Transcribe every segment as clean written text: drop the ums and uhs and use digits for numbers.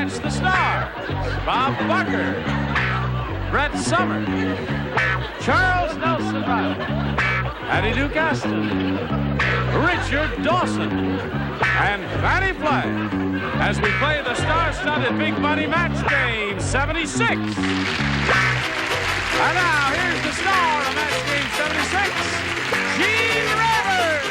match the stars. Bob Barker, Brett Sommer, Charles Nelson Riley, Hattie Duke Aston, Richard Dawson, and Fannie Flagg as we play the star-studded Big Money Match Game 76. And now, here's the star of Match Game 76, Gene Rivers.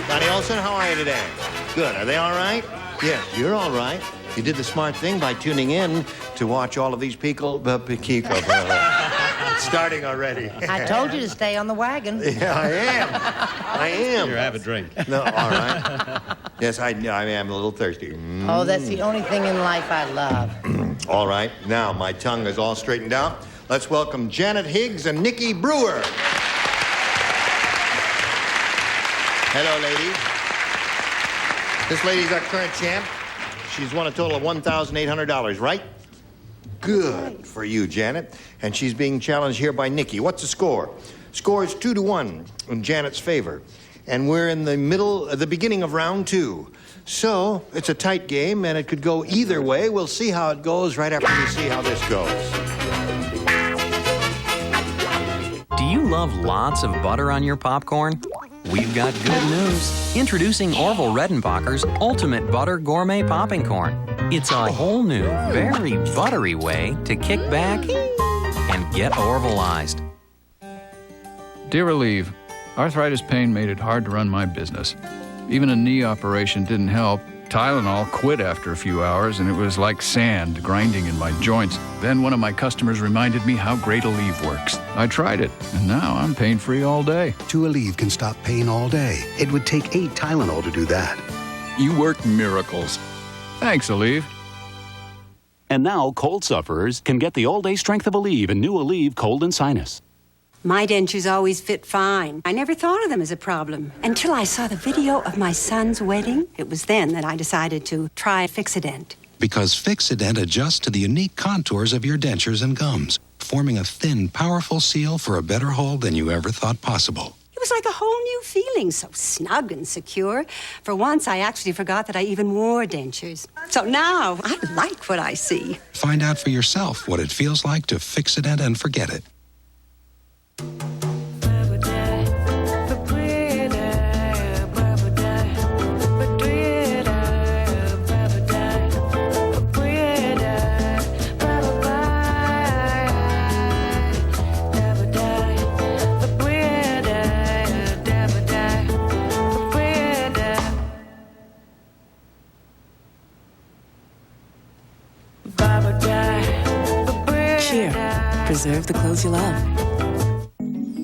Johnny Olson, how are you today? Good. Are they all right? Yes, you're all right. You did the smart thing by tuning in to watch all of these people. Starting already. I told you to stay on the wagon. Yeah, I am. I am. Here, have a drink. No, all right. Yes, I am a little thirsty. Oh, that's the only thing in life I love. All right. Now, my tongue is all straightened out. Let's welcome Janet Higgs and Nikki Brewer. Hello, ladies. This lady's our current champ. She's won a total of $1,800, right? Good for you, Janet. And she's being challenged here by Nikki. What's the score? Score is 2-1 in Janet's favor. And we're in the beginning of round 2. So, it's a tight game, and it could go either way. We'll see how it goes right after we see how this goes. Do you love lots of butter on your popcorn? We've got good news. Introducing Orville Redenbacher's Ultimate Butter Gourmet Popping Corn. It's a whole new, very buttery way to kick back and get Orvilleized. Dear Relieve, arthritis pain made it hard to run my business. Even a knee operation didn't help. Tylenol quit after a few hours, and it was like sand grinding in my joints. Then one of my customers reminded me how great Aleve works. I tried it, and now I'm pain-free all day. 2 Aleve can stop pain all day. It would take 8 Tylenol to do that. You work miracles. Thanks, Aleve. And now, cold sufferers can get the all-day strength of Aleve and new Aleve Cold and Sinus. My dentures always fit fine. I never thought of them as a problem until I saw the video of my son's wedding. It was then that I decided to try Fixodent. Because Fixodent adjusts to the unique contours of your dentures and gums, forming a thin, powerful seal for a better hold than you ever thought possible. It was like a whole new feeling, so snug and secure. For once, I actually forgot that I even wore dentures. So now, I like what I see. Find out for yourself what it feels like to Fixodent and forget it. Cheer. Preserve the clothes you love.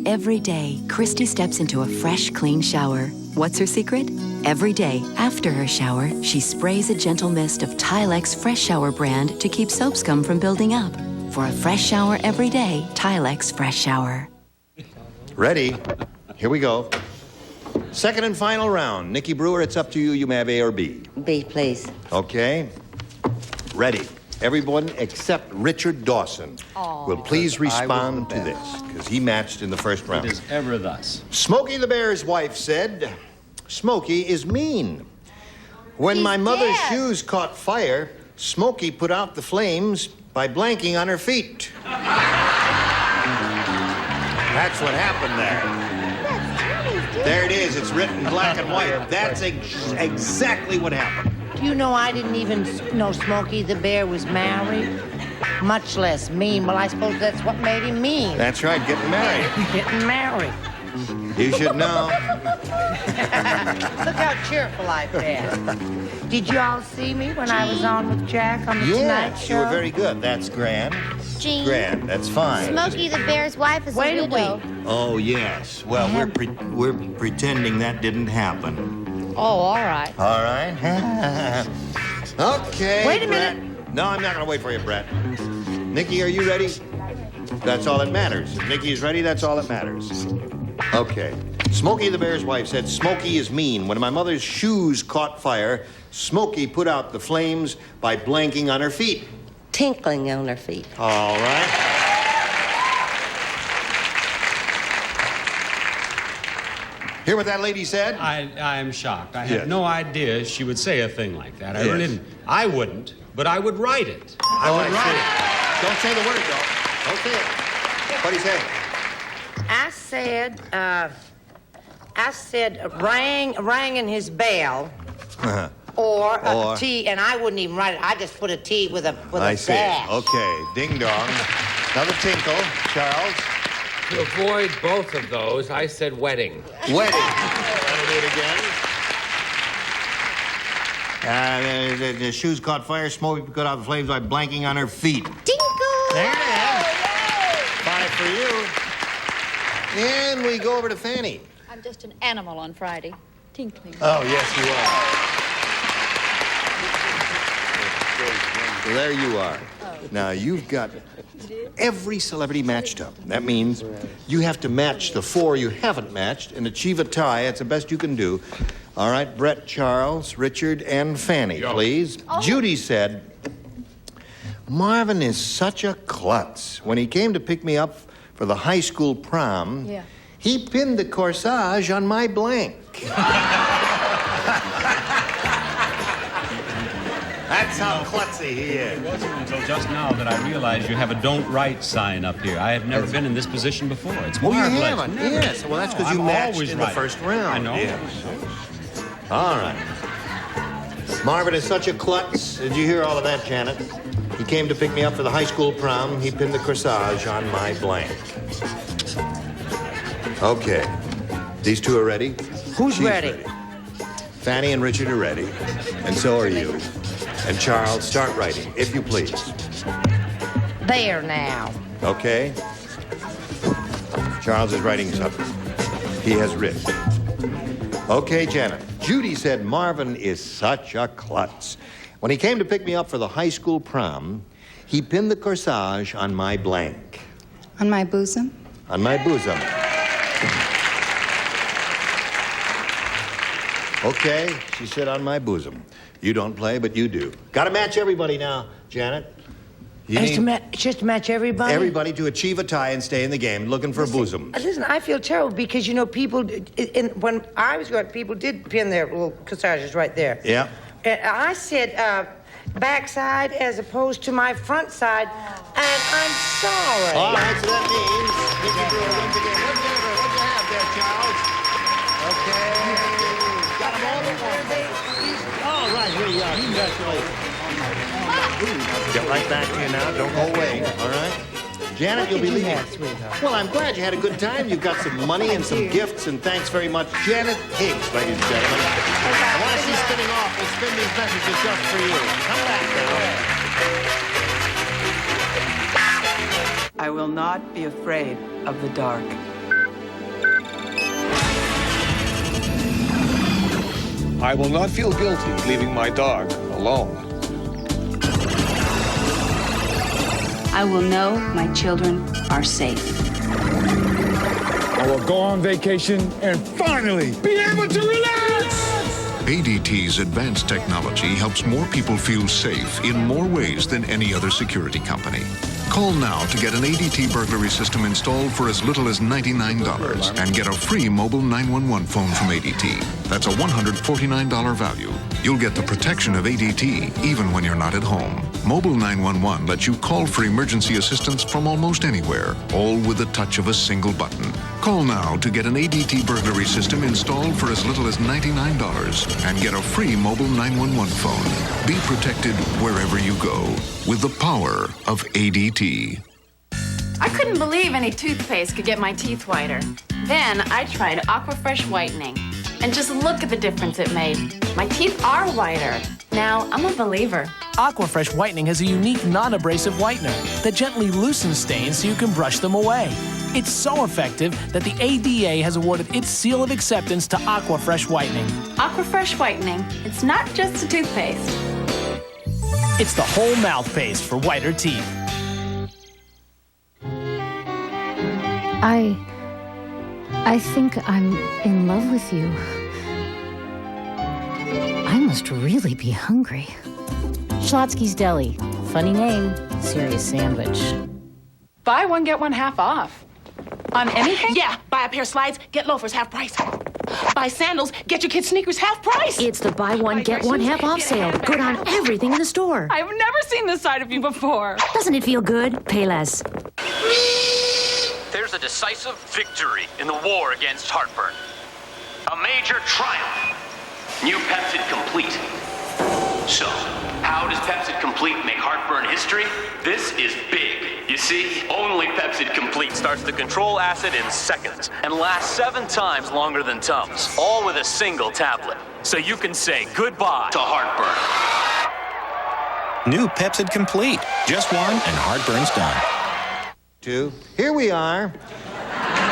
Every day, Christy steps into a fresh, clean shower. What's her secret? Every day, after her shower, she sprays a gentle mist of Tilex Fresh Shower brand to keep soap scum from building up. For a fresh shower every day, Tilex Fresh Shower. Ready? Here we go. Second and final round. Nikki Brewer, it's up to you. You may have A or B. B, please. Okay. Ready. Everyone except Richard Dawson will please respond to this, because he matched in the first round. It is ever thus. Smokey the Bear's wife said, Smokey is mean. When my mother's shoes caught fire, Smokey put out the flames by blanking on her feet. That's what happened there. There it is. It's written black and white. That's exactly what happened. Do you know I didn't even know Smokey the Bear was married? Much less mean. Well, I suppose that's what made him mean. That's right, getting married. Getting married. You should know. Look how cheerful I've been. Did you all see me when I was on with Jack on the Tonight Show? You were very good. That's grand. Gene. Grand. That's fine. Smokey the Bear's wife is a widow. Wait a week. Oh, yes. Well, we're pretending that didn't happen. Oh, all right. All right. Okay. Wait a Brett. minute. No, I'm not going to wait for you, Brett. Nikki, are you ready? That's all that matters. If Nikki is ready, that's all that matters. Okay. Smokey the Bear's wife said, Smokey is mean. When my mother's shoes caught fire, Smokey put out the flames by blanking on her feet. tinkling on her feet. All right. Hear what that lady said? I am shocked. I had Yes. no idea she would say a thing like that. I Yes. really didn't. I wouldn't, but I would write it. I Oh, would write it. Don't say the word, though. Don't say it. What do you say? I said rang in his bell, or Or- a T, and I wouldn't even write it. I just put a T with a I see. dash. Okay. Ding dong. Another tinkle. Charles. To avoid both of those, I said wedding. Wedding. That'll do it again. The shoes caught fire, smoke got out the flames by blanking on her feet. Tinkle! There it is. 5 for you. And we go over to Fanny. I'm just an animal on Friday. Tinkling. Oh, yes, you are. So there you are. Now, you've got every celebrity matched up. That means you have to match the 4 you haven't matched and achieve a tie. That's the best you can do. All right, Brett, Charles, Richard, and Fanny, please. Oh. Judy said, Marvin is such a klutz. When he came to pick me up for the high school prom, he pinned the corsage on my blank. That's how klutzy he is. It wasn't until just now that I realized you have a "Don't Write" sign up here. I have never been in this position before. It's Oh, you marvelous. haven't? Never. Yes. Well, that's because you I'm matched always in the right. first round. I know. Yes. All right. Marvin is such a klutz. Did you hear all of that, Janet? He came to pick me up for the high school prom. He pinned the corsage on my blank. Okay. These two are ready? Who's She's ready? Fanny and Richard are ready. And so are you. And Charles, start writing, if you please. There now. Okay? Charles is writing something. He has written. Okay, Janet. Judy said Marvin is such a klutz. When he came to pick me up for the high school prom, he pinned the corsage on my blank. On my bosom? On my bosom. Okay, she said on my bosom. You don't play, but you do. Gotta match everybody now, Janet. You Just to match everybody? everybody to achieve a tie and stay in the game, looking for a bosom. Listen, I feel terrible because, you know, people, when I was going, people did pin their little corsages right there. Yeah. And I said backside as opposed to my front side, and I'm sorry. All right, so that means Nicky Brewer wins the game. What'd you have there, Charles? Okay. Got them all at once. All right, here you are. Congratulations. Get right back to you now. Don't go away, all right? Janet, you'll be leaving. Well, I'm glad you had a good time. You've got some money and some gifts, and thanks very much. Janet Higgs, ladies and gentlemen. And while she's spinning off, we'll spin these messages just for you. Come back now. I will not be afraid of the dark. I will not feel guilty leaving my dog alone. I will know my children are safe. I will go on vacation and finally be able to relax! ADT's advanced technology helps more people feel safe in more ways than any other security company. Call now to get an ADT burglary system installed for as little as $99 and get a free mobile 911 phone from ADT. That's a $149 value. You'll get the protection of ADT even when you're not at home. Mobile 911 lets you call for emergency assistance from almost anywhere, all with the touch of a single button. Call now to get an ADT burglary system installed for as little as $99 and get a free mobile 911 phone. Be protected wherever you go with the power of ADT. I couldn't believe any toothpaste could get my teeth whiter. Then I tried Aquafresh Whitening. And just look at the difference it made. My teeth are whiter. Now I'm a believer. Aquafresh Whitening has a unique non-abrasive whitener that gently loosens stains so you can brush them away. It's so effective that the ADA has awarded its seal of acceptance to Aquafresh Whitening. Aquafresh Whitening. It's not just a toothpaste. It's the whole mouth paste for whiter teeth. I think I'm in love with you. I must really be hungry. Schlotsky's Deli, Funny name, serious sandwich. Buy one, get one half off. On anything? Yeah, buy a pair of slides, get loafers half price. Buy sandals, get your kids sneakers half price. It's the buy one, get one half off sale. Good on everything in the store. I've never seen this side of you before. Doesn't it feel good? Pay less. There's a decisive victory in the war against heartburn. A major triumph. New Pepsid Complete. So, how does Pepsid Complete make heartburn history? This is big. You see, only Pepsid Complete starts to control acid in seconds and lasts 7 times longer than Tums, all with a single tablet. So you can say goodbye to heartburn. New Pepsid Complete. Just one and heartburn's done. 2. Here we are.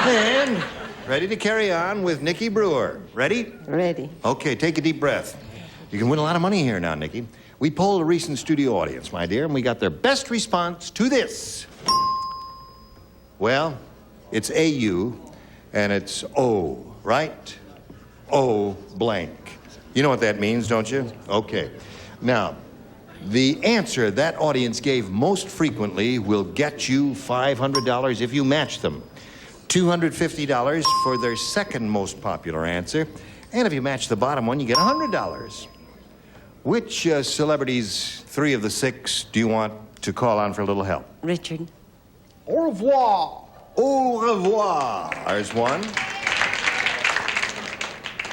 And ready to carry on with Nikki Brewer. Ready? Ready. Okay, take a deep breath. You can win a lot of money here now, Nikki. We polled a recent studio audience, my dear, and we got their best response to this. Well, it's A-U, and it's O, right? O blank. You know what that means, don't you? Okay. Now, the answer that audience gave most frequently will get you $500 if you match them. $250 for their second most popular answer. And if you match the bottom one, you get $100. Which celebrities, 3 of the 6, do you want to call on for a little help? Richard. Au revoir. Au revoir. There's one.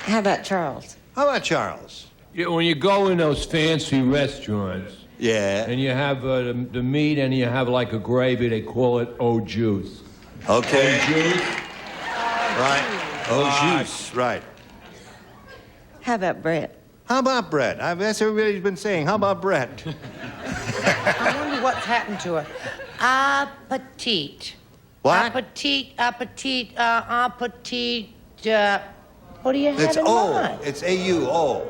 How about Charles? How about Charles? Yeah, when you go in those fancy restaurants, yeah, and you have the meat and you have like a gravy, they call it au juice. Okay. Au juice. Right. Au juice. Right. How about Brett? How about Brett? That's everybody's been saying. How about Brett? I wonder what's happened to her. Appetit. What? Appetit. What do you have It's in O. mind? It's A-U. O.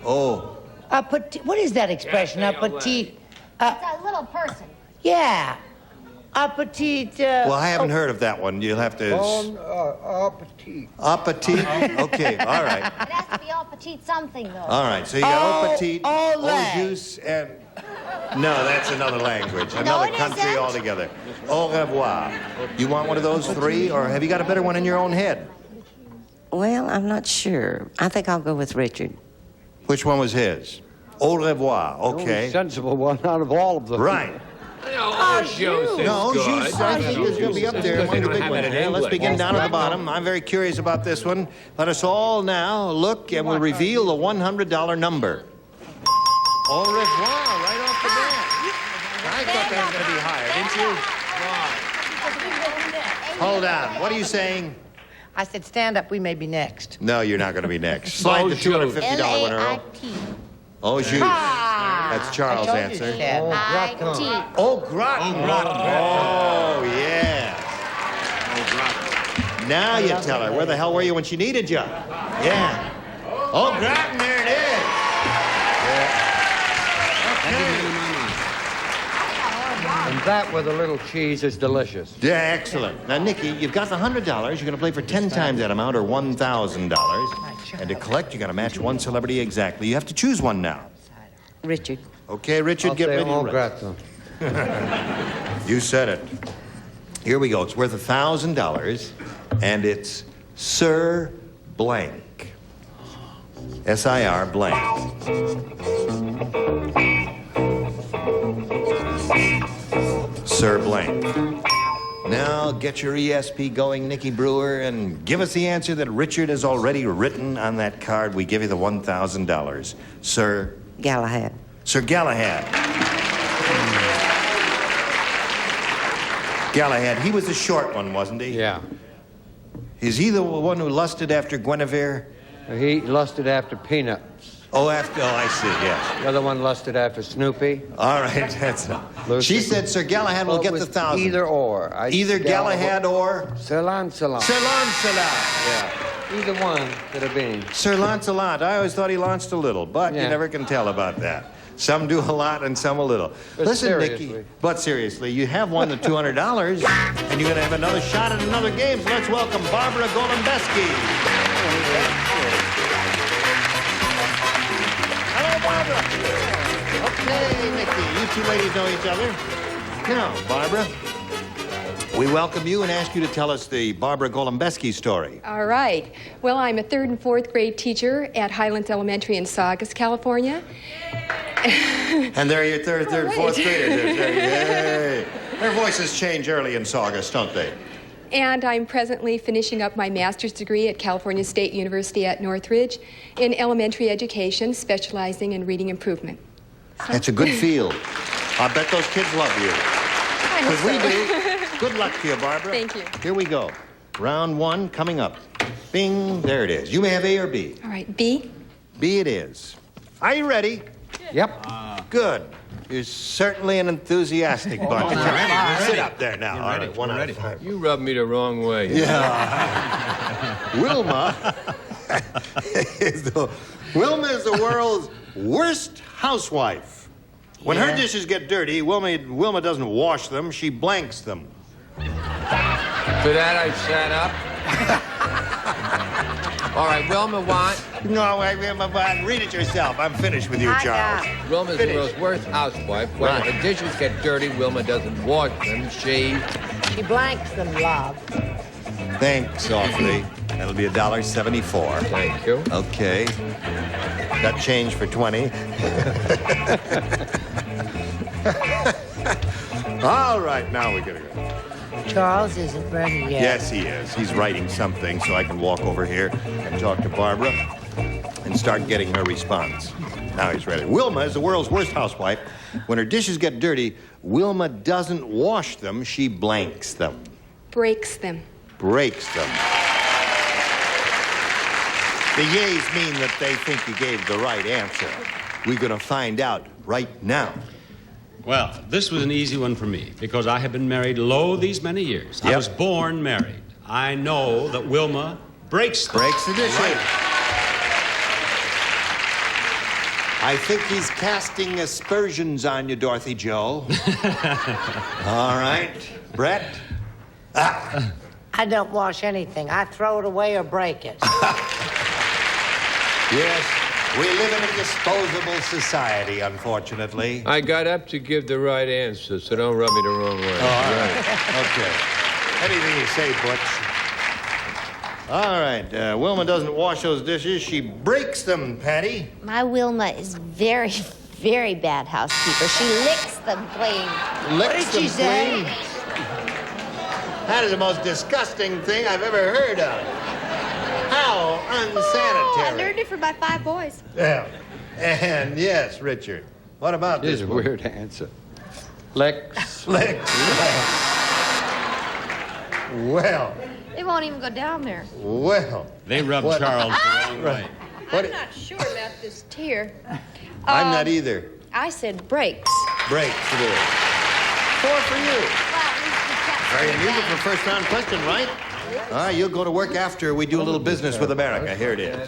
O. Appetit. What is that expression? Appetit. It's a little person. Yeah. Appetit. Well, I haven't heard of that one. You'll have to... Appetit. Appetit? Okay, all right. It has to be all petite something, though. All right, so you got appetit, au juice, and... No, that's another language, No, another it country isn't. altogether. Au revoir. You want one of those 3, or have you got a better one in your own head? Well, I'm not sure. I think I'll go with Richard. Which one was his? Au revoir, okay. Sensible one out of all of them. Right. No, au juice is No, good. juice, I think is going to be up there, one of the big ones. Now, let's begin down at the bottom. I'm very curious about this one. Let us all now look, and we'll reveal the $100 number. Au revoir, right off the bat. I thought that was going to be higher, didn't you? Hold on. What are you saying? I said, stand up, we may be next. No, you're not going to be next. Slide the $250 winner. L-A-I-T. Oh, juice. That's Charles' I told you, answer. Chad. I-T. Oh, gratin. Oh, yeah. Now you tell her. Where the hell were you when she needed you? Yeah. Oh, gratin, there it is. And that with a little cheese is delicious. Yeah, excellent. Now, Nikki, you've got the $100. You're going to play for 10 times that amount, or $1,000. And to collect, you're going to match one celebrity exactly. You have to choose one now. Richard. Okay, Richard, get ready to gratin. You said it. Here we go. It's worth $1,000, and it's Sir Blank. S-I-R blank. Sir Blank. Now get your ESP going, Nikki Brewer, and give us the answer that Richard has already written on that card. We give you the $1,000. Sir Galahad. Sir Galahad. Galahad, he was the short one, wasn't he? Yeah. Is he the one who lusted after Guinevere? He lusted after peanuts. Oh, I see, yes. The other one lusted after Snoopy. All right, that's She said Sir Galahad will get the 1,000. Either or. Either Galahad or... Sir Lancelot. Sir Lancelot. Yeah. Either one could have been. Sir Lancelot. I always thought he launched a little, but you never can tell about that. Some do a lot and some a little. But Listen, seriously. Nikki, but seriously, you have won the $200, and you're going to have another shot at another game, so let's welcome Barbara Golembeski. Hello, Barbara. Hey, Mickey, you two ladies know each other? Now, Barbara, we welcome you and ask you to tell us the Barbara Golombeski story. All right. Well, I'm a 3rd and 4th grade teacher at Highlands Elementary in Saugus, California. And there are your third and fourth graders. Yay. Their voices change early in Saugus, don't they? And I'm presently finishing up my master's degree at California State University at Northridge in elementary education, specializing in reading improvement. That's a good field. I bet those kids love you. Because we do. Good luck to you, Barbara. Thank you. Here we go. Round 1 coming up. Bing, there it is. You may have A or B. All right, B. B it is. Are you ready? Yep. Good. You're certainly an enthusiastic bunch. we're ready. Sit up there now. All right, 1 out of 5. You rubbed me the wrong way. Yeah. Wilma is the world's worst housewife. When her dishes get dirty, Wilma doesn't wash them, she blanks them. For that, I sat up. All right, Wilma want? No, Wilma want. Read it yourself. I'm finished with you, Charles. Wilma's the world's worst housewife. When the dishes get dirty, Wilma doesn't wash them. She blanks them, love. Thanks awfully. That'll be $1.74. Thank you. Okay. Got change for 20. All right, now we're gonna go. Charles isn't ready yet. Yes, he is. He's writing something, so I can walk over here and talk to Barbara and start getting her response. Now he's ready. Wilma is the world's worst housewife. When her dishes get dirty, Wilma doesn't wash them, she blanks them. Breaks them. Breaks them. The yays mean that they think you gave the right answer. We're going to find out right now. Well, this was an easy one for me because I have been married these many years. Yep. I was born married. I know that Wilma breaks the dishes. Right. I think he's casting aspersions on you, Dorothy Joe. All right. Brett? I don't wash anything. I throw it away or break it. Yes, we live in a disposable society, unfortunately. I got up to give the right answer, so don't rub me the wrong way. All right. Okay. Anything you say, Butch. All right. Wilma doesn't wash those dishes. She breaks them, Patty. My Wilma is very, very bad housekeeper. She licks them clean. Licks What did them she say? clean? That is the most disgusting thing I've ever heard of. How unsanitary. I learned it from my 5 boys. Yeah. And yes, Richard. What about this is a one? weird answer. Lex. Well. They won't even go down there. Well. They rub Charles the wrong way. I'm not sure about this tier. I'm not either. I said breaks. Breaks it is. 4 for you. Very unusual for a first-round question, right? All right, you'll go to work after we do a little business with America. Here it is.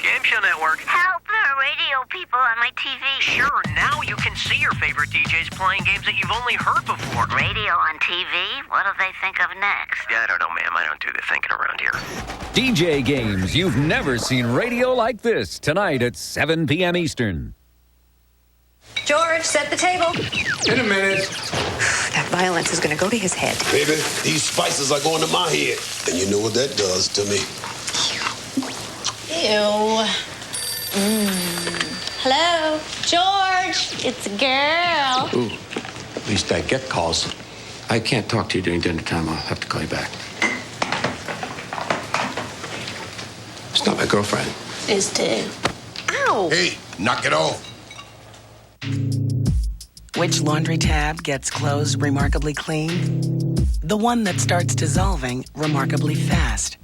Game Show Network. Help, there are radio people on my TV. Sure, now you can see your favorite DJs playing games that you've only heard before. Radio on TV? What do they think of next? I don't know, ma'am. I don't do the thinking around here. DJ Games. You've never seen radio like this. Tonight at 7 p.m. Eastern. George, set the table. In a minute. That violence is going to go to his head. Baby, these spices are going to my head. And you know what that does to me. Ew. Hello? George, it's a girl. Ooh, at least I get calls. I can't talk to you during dinner time. I'll have to call you back. It's not my girlfriend. Is too. Ow! Hey, knock it off. Which laundry tab gets closed remarkably clean? The one that starts dissolving remarkably fast.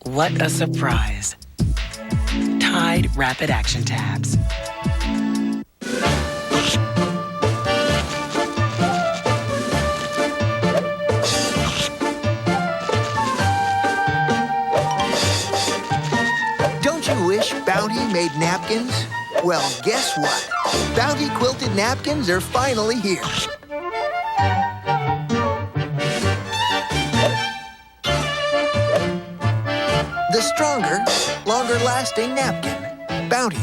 What a surprise. Tide Rapid Action Tabs. Don't you wish Bounty made napkins? Well, guess what? Bounty quilted napkins are finally here. The stronger, longer-lasting napkin. Bounty.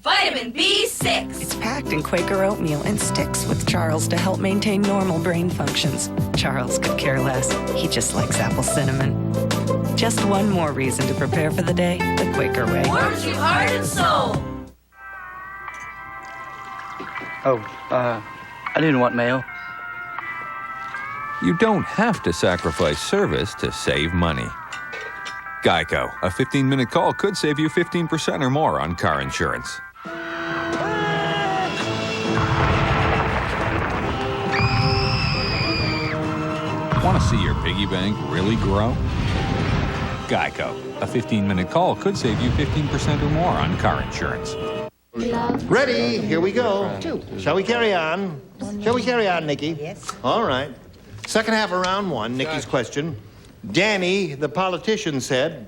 Vitamin B6. It's packed in Quaker oatmeal and sticks with Charles to help maintain normal brain functions. Charles could care less. He just likes apple cinnamon. Just one more reason to prepare for the day the Quaker way. Warms your heart and soul. Oh, I didn't want mail. You don't have to sacrifice service to save money. Geico. A 15-minute call could save you 15% or more on car insurance. Want to see your piggy bank really grow? Geico. A 15-minute call could save you 15% or more on car insurance. Ready? Here we go. Shall we carry on? Shall we carry on, Nikki? Yes. All right. Second half of round one, Nikki's question. Danny, the politician, said,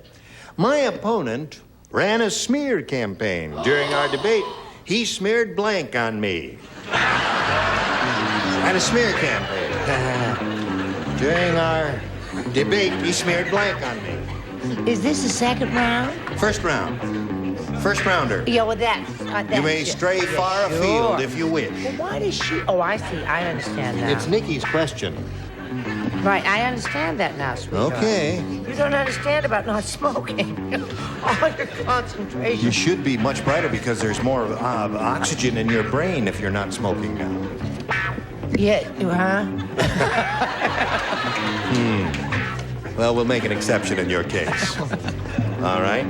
"My opponent ran a smear campaign. During our debate, he smeared blank on me." Had a smear campaign. During our debate, he smeared blank on me. Is this the second round? First round. First rounder. Yeah, well, that's You may stray far afield if you wish. Well, why does she... Oh, I see. I understand now. It's Nikki's question. Right, I understand that now, sweetheart. Okay. You don't understand about not smoking. All your concentration. You should be much brighter because there's more oxygen in your brain if you're not smoking now. Yeah, huh? Well, we'll make an exception in your case. All right?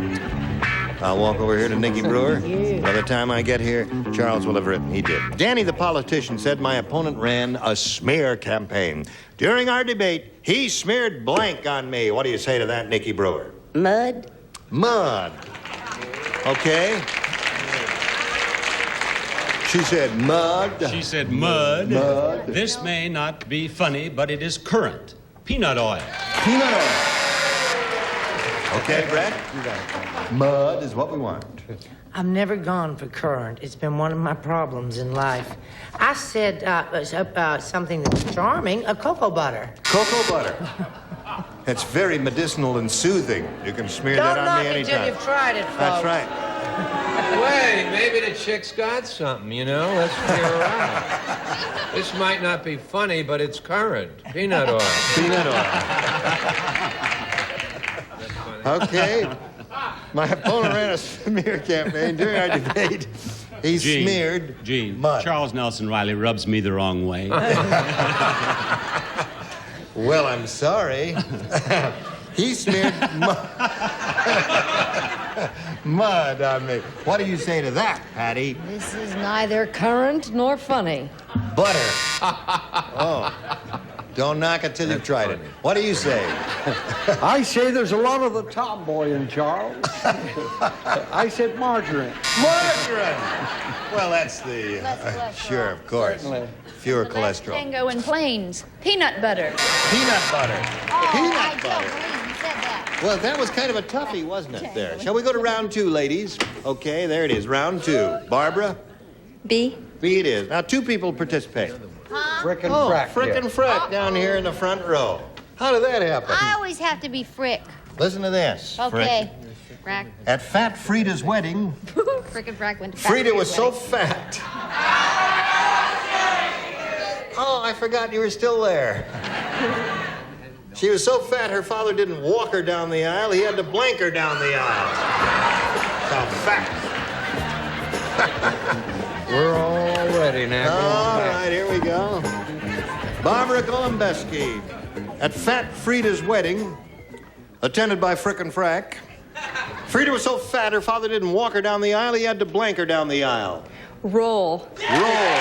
I'll walk over here to Nikki Brewer. By the time I get here, Charles will have written. He did. Danny, the politician, said my opponent ran a smear campaign. During our debate, he smeared blank on me. What do you say to that, Nikki Brewer? Mud. Mud. Okay. She said mud. She said mud. Mud. This may not be funny, but it is current. Peanut oil. Peanut oil. Okay, Brett? Mud is what we want. I've never gone for current. It's been one of my problems in life. I said something that's charming, a cocoa butter. Cocoa butter. It's very medicinal and soothing. You can smear that on me anytime. Don't knock it till you've tried it, folks. That's right. Wait, maybe the chick's got something, you know? Let's hear her out. This might not be funny, but it's current. Peanut oil. Peanut oil. Okay. My opponent ran a smear campaign during our debate. He smeared mud. Charles Nelson Riley rubs me the wrong way. Well, I'm sorry. He smeared mud on me. What do you say to that, Patty? This is neither current nor funny. Butter. Oh. Don't knock it till you've tried it. What do you say? I say there's a lot of the tomboy in Charles. I said margarine. Margarine! Well, that's the... sure, of course. Fewer cholesterol. Tango and Plains. Peanut butter. Peanut butter. Oh, Peanut butter. Well, that was kind of a toughie, wasn't it, there? Shall we go to round two, ladies? Okay, there it is, round two. Barbara? B. B it is. Now, two people participate. Frick and Oh, frack. Frick and Frack down here in the front row. How did that happen? I always have to be Frick. Listen to this. Okay. Frack. At Fat Frida's wedding, Frick and frack went to Frida was so fat. Oh, I forgot you were still there. She was so fat her father didn't walk her down the aisle, he had to blank her down the aisle. So fat. We're all ready now. All right, here we go. Barbara Golombeski. At Fat Frida's wedding, attended by Frick and Frack, Frida was so fat her father didn't walk her down the aisle, he had to blank her down the aisle. Roll. Roll.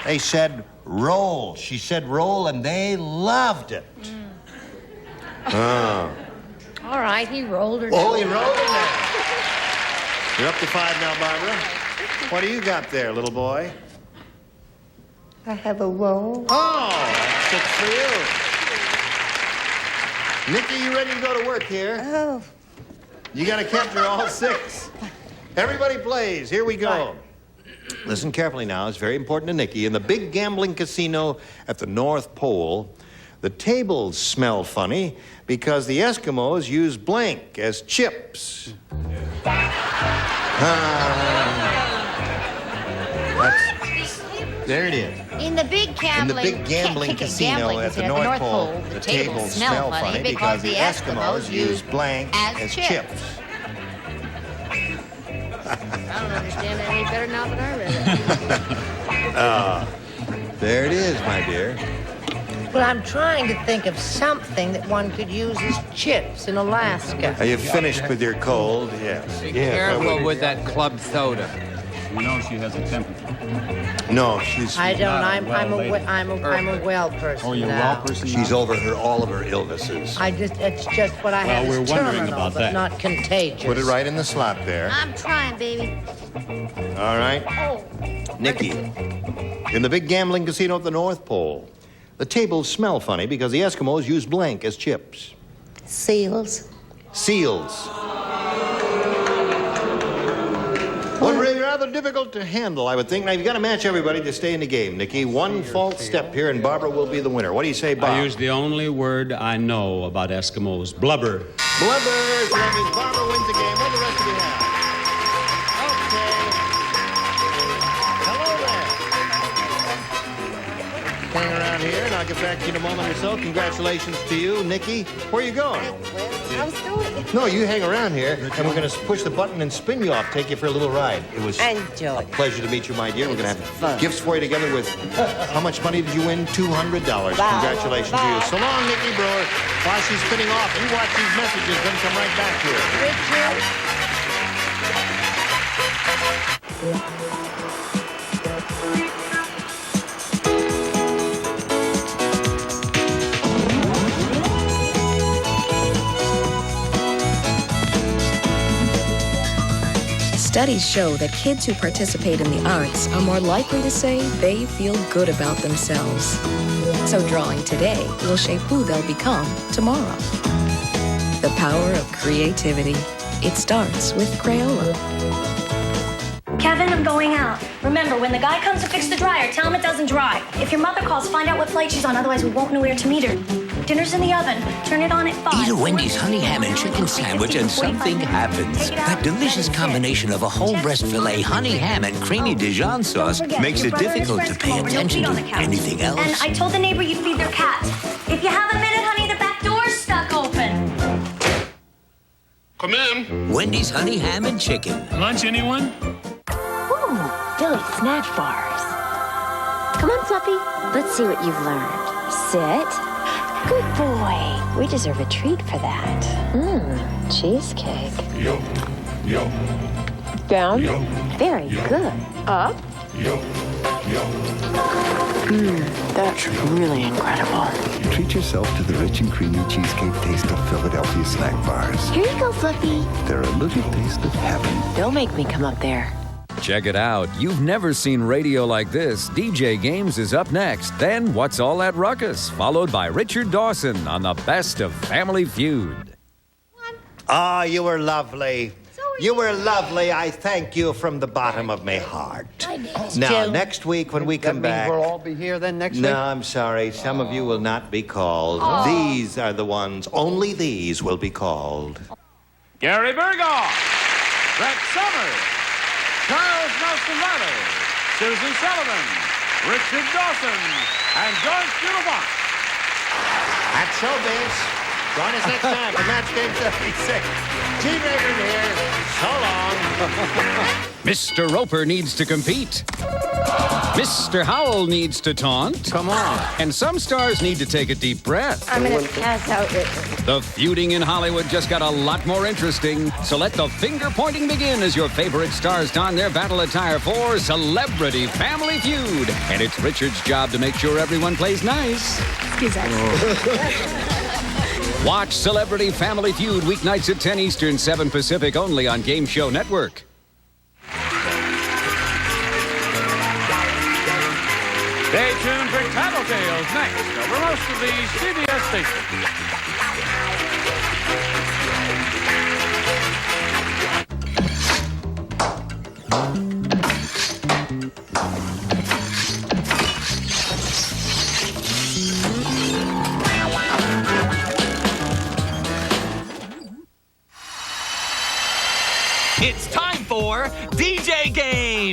They said roll. She said roll, and they loved it. Oh. All right, he rolled her Oh, down. he rolled it now. You're up to 5 now, Barbara. What do you got there, little boy? I have a roll. Oh, that's 6 for you. Nikki, you ready to go to work here? Oh. You got to capture all 6. Everybody plays. Here we go. Listen carefully now. It's very important to Nikki. In the big gambling casino at the North Pole, The tables smell funny because the Eskimos use blank as chips. There it is. In the big gambling, casino at the North Pole, the tables smell funny because the Eskimos use blank as chips. I don't understand it any better now than I read it. There it is, my dear. Well, I'm trying to think of something that one could use as chips in Alaska. Are you finished with your cold? Yes. Be careful with that club soda. You know she has a temper. No, she's... I don't. I'm a well person. Oh, you're a now. well person. She's over all of her illnesses. It's just what I have we're is wondering terminal, about but that. not contagious. Put it right in the slot there. I'm trying, baby. All right. Oh. Nikki, in the big gambling casino at the North Pole, the tables smell funny because the Eskimos use blank as chips. Seals. Seals. Would be rather difficult to handle, I would think. Now, you've got to match everybody to stay in the game, Nikki. One false step here, and Barbara will be the winner. What do you say, Bob? I use the only word I know about Eskimos. Blubber. Blubber. So that means Barbara wins the game. What do the rest of you have? Okay. Hello there. Hang around here, and I'll get back to you in a moment or so. Congratulations to you, Nikki. Where are you going? I'm still... No, you hang around here, and we're going to push the button and spin you off, take you for a little ride. It was a pleasure to meet you, my dear. We're going to have gifts for you together with... How much money did you win? $200. Congratulations to you. So long, Nikki Brewer. While she's spinning off, you watch these messages, then come right back here. Studies show that kids who participate in the arts are more likely to say they feel good about themselves. So drawing today will shape who they'll become tomorrow. The power of creativity. It starts with Crayola. Kevin, I'm going out. Remember, when the guy comes to fix the dryer, tell him it doesn't dry. If your mother calls, find out what flight she's on, otherwise we won't know where to meet her. Dinner's in the oven. Turn it on at 5. Eat a Wendy's honey ham and chicken sandwich and something happens. That delicious combination of a whole breast filet, honey ham, and creamy Dijon sauce makes it difficult to pay attention to anything else. And I told the neighbor you'd feed their cat. If you have a minute, honey, the back door's stuck open. Come in. Wendy's honey ham and chicken. Lunch, anyone? Ooh, Billy snack bars. Come on, Fluffy. Let's see what you've learned. Sit. Good boy. We deserve a treat for that. Cheesecake. Yo, yo. Down. Yo. Very good. Up. Yo, yo. That's really incredible. Treat yourself to the rich and creamy cheesecake taste of Philadelphia snack bars. Here you go, Fluffy. They're a little taste of heaven. Don't make me come up there. Check it out. You've never seen radio like this. DJ Games is up next. Then What's All That Ruckus? Followed by Richard Dawson on the best of Family Feud. Ah, you were lovely. You were lovely. I thank you from the bottom of my heart. Now, next week when we come back... We'll all be here then next week? No, I'm sorry. Some of you will not be called. These are the ones. Only these will be called. Gary Burgos, Brett Summers, Charles Nelson Riley, Susan Sullivan, Richard Dawson, and George Beautiful. That's showbiz. Join us next time for Match Game 76. Gene Rader here. So long. Mr. Roper needs to compete. Mr. Howell needs to taunt. Come on. And some stars need to take a deep breath. I'm going to pass out, Richard. The feuding in Hollywood just got a lot more interesting. So let the finger-pointing begin as your favorite stars don their battle attire for Celebrity Family Feud. And it's Richard's job to make sure everyone plays nice. Excuse us. Watch Celebrity Family Feud weeknights at 10 Eastern, 7 Pacific, only on Game Show Network. Stay tuned for Tattletales next over most of the CBS stations. It's time for DJ Game.